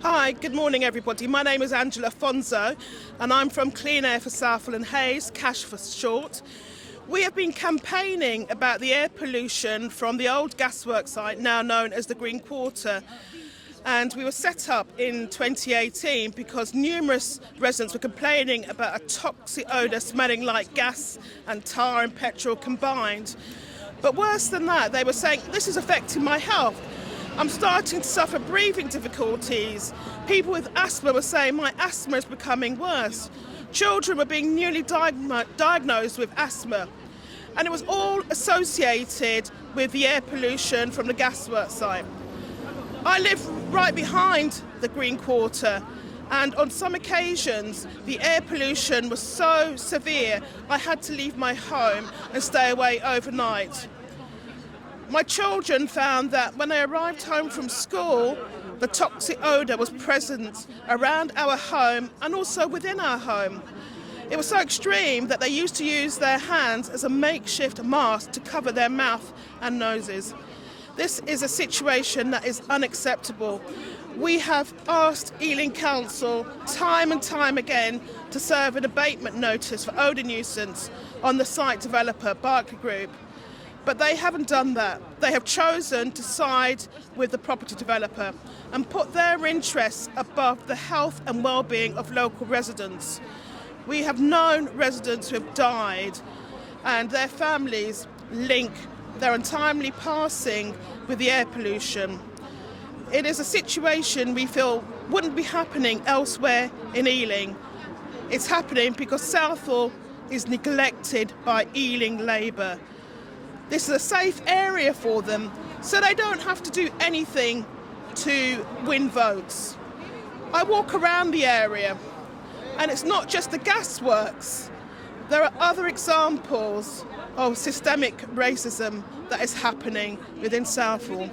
Hi, good morning everybody. My name is Angela Fonzo and I'm from Clean Air for Southall and Hayes, CASH for short. We have been campaigning about the air pollution from the old gasworks site, now known as the Green Quarter. And we were set up in 2018 because numerous residents were complaining about a toxic odour smelling like gas and tar and petrol combined. But worse than that, they were saying, this is affecting my health. I'm starting to suffer breathing difficulties. People with asthma were saying my asthma is becoming worse. Children were being newly diagnosed with asthma. And it was all associated with the air pollution from the gasworks site. I live right behind the Green Quarter, and on some occasions the air pollution was so severe I had to leave my home and stay away overnight. My children found that when they arrived home from school, the toxic odour was present around our home and also within our home. It was so extreme that they used to use their hands as a makeshift mask to cover their mouth and noses. This is a situation that is unacceptable. We have asked Ealing Council time and time again to serve an abatement notice for odour nuisance on the site developer, Barclay Group. But they haven't done that. They have chosen to side with the property developer and put their interests above the health and well-being of local residents. We have known residents who have died and their families link their untimely passing with the air pollution. It is a situation we feel wouldn't be happening elsewhere in Ealing. It's happening because Southall is neglected by Ealing Labour. This is a safe area for them, so they don't have to do anything to win votes. I walk around the area, and it's not just the gasworks. There are other examples of systemic racism that is happening within Southall.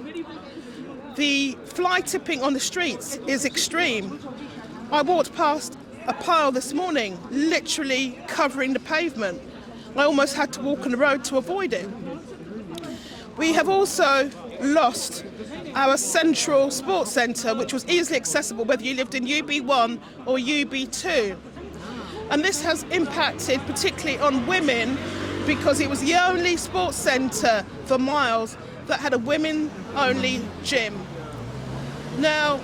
The fly tipping on the streets is extreme. I walked past a pile this morning, literally covering the pavement. I almost had to walk on the road to avoid it. We have also lost our central sports centre, which was easily accessible whether you lived in UB1 or UB2. And this has impacted particularly on women because it was the only sports centre for miles that had a women-only gym. Now,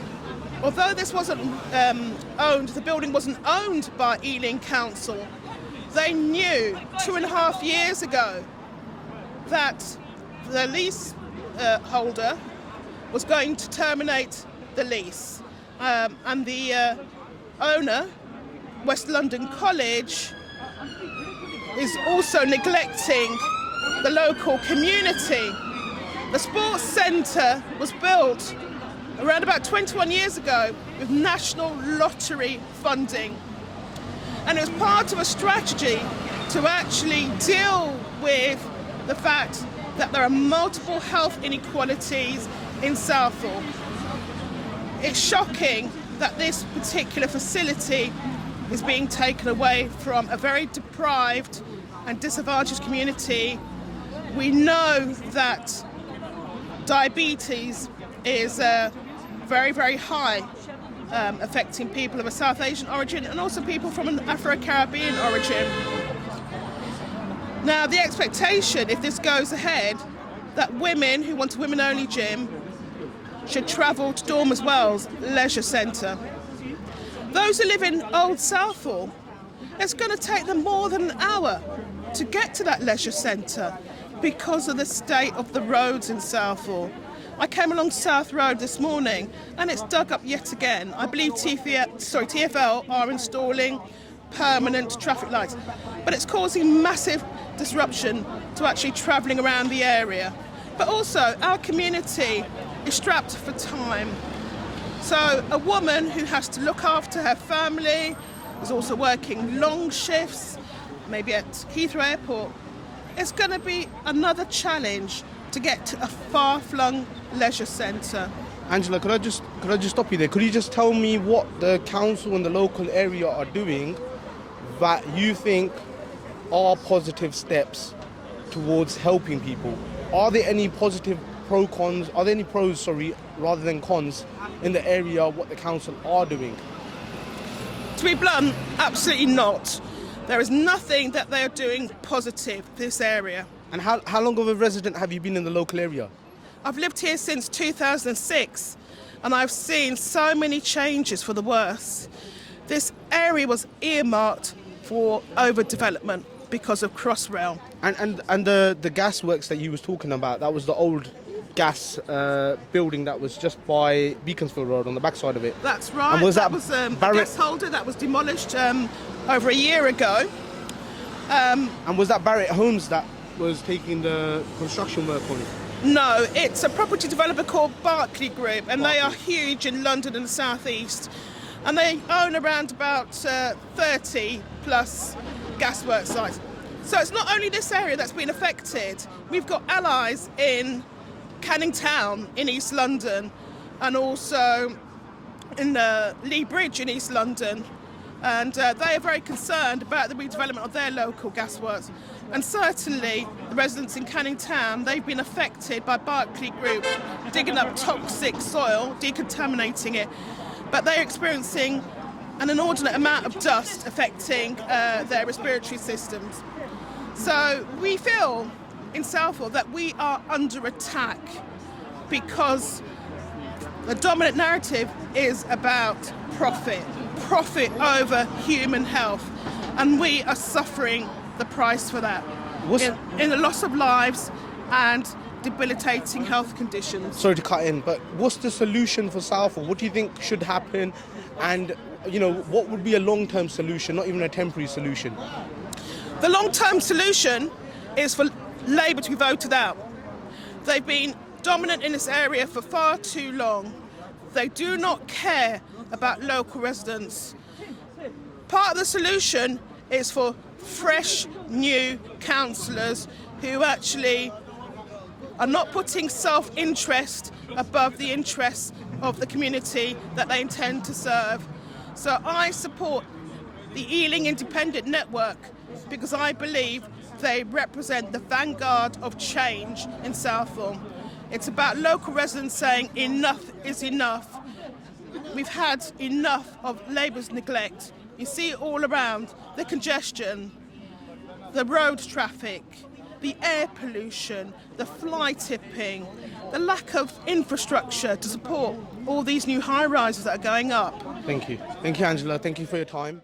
although this wasn't the building wasn't owned by Ealing Council, they knew 2.5 years ago that the lease holder was going to terminate the lease. And the owner, West London College, is also neglecting the local community. The sports centre was built around about 21 years ago with national lottery funding. And it was part of a strategy to actually deal with the fact that there are multiple health inequalities in Southall. It's shocking that this particular facility is being taken away from a very deprived and disadvantaged community. We know that diabetes is very, very high, affecting people of a South Asian origin and also people from an Afro-Caribbean origin. Now, the expectation, if this goes ahead, that women who want a women-only gym should travel to Dormers Wells Leisure Centre. Those who live in Old Southall, it's going to take them more than an hour to get to that leisure centre because of the state of the roads in Southall. I came along South Road this morning and it's dug up yet again. I believe TfL are installing permanent traffic lights, but it's causing massive disruption to actually travelling around the area. But also our community is strapped for time. So a woman who has to look after her family, is also working long shifts, maybe at Heathrow Airport, it's going to be another challenge to get to a far-flung leisure centre. Angela, could I just stop you there? Could you just tell me what the council and the local area are doing that you think are positive steps towards helping people? Are there any positive pros rather than cons in the area what the council are doing? To be blunt, absolutely not. There is nothing that they are doing positive for this area. And how long of a resident have you been in the local area? I've lived here since 2006 and I've seen so many changes for the worse. This area was earmarked for overdevelopment because of Crossrail. And the gas works that you was talking about, that was the old gas building that was just by Beaconsfield Road on the backside of it. That's right. And was that was a gas holder that was demolished over a year ago. And was that Barrett Homes that was taking the construction work on it? No, it's a property developer called Barclay Group, and they are huge in London and the South East. And they own around about 30 plus gasworks sites. So it's not only this area that's been affected. We've got allies in Canning Town in East London and also in Lee Bridge in East London. And they are very concerned about the redevelopment of their local gasworks. And certainly the residents in Canning Town, they've been affected by Barclay Group digging up toxic soil, decontaminating it. But they're experiencing an inordinate amount of dust affecting their respiratory systems. So we feel in Southall that we are under attack because the dominant narrative is about profit over human health, and we are suffering the price for that in the loss of lives and debilitating health conditions. Sorry to cut in, but what's the solution for Southall? What do you think should happen? And, what would be a long-term solution, not even a temporary solution? The long-term solution is for Labour to be voted out. They've been dominant in this area for far too long. They do not care about local residents. Part of the solution is for fresh, new councillors who actually are not putting self-interest above the interests of the community that they intend to serve. So I support the Ealing Independent Network because I believe they represent the vanguard of change in Southall. It's about local residents saying enough is enough. We've had enough of Labour's neglect. You see it all around, the congestion, the road traffic, the air pollution, the fly tipping, the lack of infrastructure to support all these new high-rises that are going up. Thank you. Thank you, Angela. Thank you for your time.